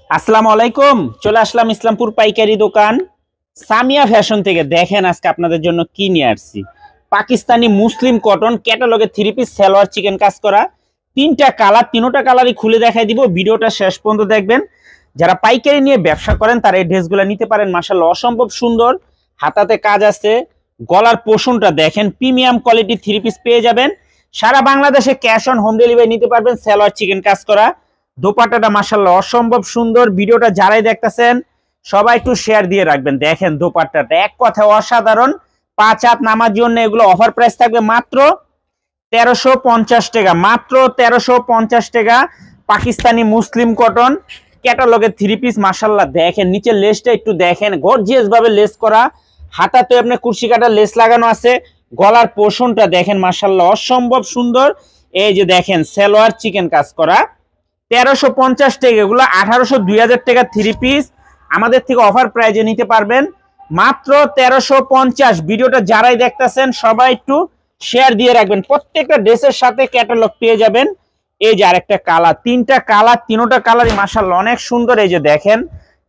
আসসালামু আলাইকুম। চলে আসলাম ইসলামপুর পাইকারি দোকান সামিয়া ফ্যাশন থেকে। দেখেন আজকে আপনাদের জন্য কি নিয়ে আসছি। পাকিস্তানি মুসলিম কটন ক্যাটালগে থ্রি পিস সালোয়ার চিকেন কাজ করা, তিনটা কালার, তিনোটা কালারই খুলে দেখাই দিব। ভিডিওটা শেষ পর্যন্ত দেখবেন। যারা পাইকারি নিয়ে ব্যবসা করেন তারা এই ড্রেসগুলো নিতে পারেন। মাশাআল্লাহ অসম্ভব সুন্দর, হাতাতে কাজ আছে। গলার পোষণটা দেখেন, প্রিমিয়াম কোয়ালিটি থ্রি পিস পেয়ে যাবেন। সারা বাংলাদেশে ক্যাশ অন হোম ডেলিভারি নিতে পারবেন। সালোয়ার চিকেন কাজ করা, দোপাট্টাটা মাশাআল্লাহ অসম্ভব সুন্দর। ভিডিওটা যারাই দেখতেছেন সবাই একটু শেয়ার দিয়ে রাখবেন। দেখেন দোপাট্টাটা এক কথায় অসাধারণ। 5 হাত নামার জন্য এগুলো অফার প্রাইস থাকবে মাত্র 1350 টাকা। মাত্র 1350 টাকা। Pakistani muslin cotton ক্যাটালগের three piece মাশাআল্লাহ। দেখেন নিচের লেসটা একটু দেখেন, গর্জিয়াস ভাবে লেস করা। হাতাতে আপনি কুরসি কাটা লেস লাগানো আছে। গলার পোষণটা দেখেন মাশাআল্লাহ অসম্ভব সুন্দর। এই যে দেখেন সালোয়ার চিকেন কাজ করা, 1350 টাকা। এগুলো 1800 2000 টাকা থ্রি পিস আমাদের থেকে অফার প্রাইজে নিতে পারবেন মাত্র 1350। ভিডিওটা যারাই দেখতেছেন সবাই একটু শেয়ার দিয়ে রাখবেন। প্রত্যেকটা ড্রেসের সাথে ক্যাটালগ পেয়ে যাবেন। এই যে আরেকটা কালার, তিনটা কালার, তিনোটা কালারই মাশাআল্লাহ অনেক সুন্দর। এই যে দেখেন,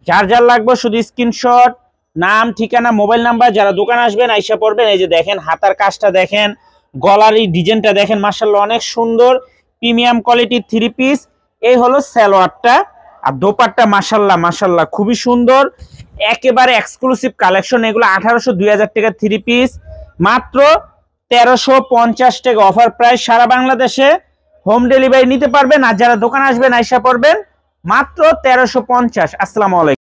যার যার লাগবে শুধু স্ক্রিনশট, নাম, ঠিকানা, মোবাইল নাম্বার, যারা দোকান আসবেন আইসা পড়বেন। এই যে দেখেন হাতার কাজটা দেখেন, গলার এই ডিজাইনটা দেখেন মাশাআল্লাহ অনেক সুন্দর। প্রিমিয়াম কোয়ালিটির থ্রি পিস। এই হলো সালোয়ারটা, আর দোপাট্টা মাশাআল্লাহ মাশাআল্লাহ খুবই সুন্দর। একেবারে এক্সক্লুসিভ কালেকশন। এগুলো 1800 2000 টাকা থ্রি পিস মাত্র 1350 টাকা অফার প্রাইস। সারা বাংলাদেশে হোম ডেলিভারি নিতে পারবেন। আর যারা দোকান আসবেন আইসা পড়বেন মাত্র 1350। আসসালামু আলাইকুম।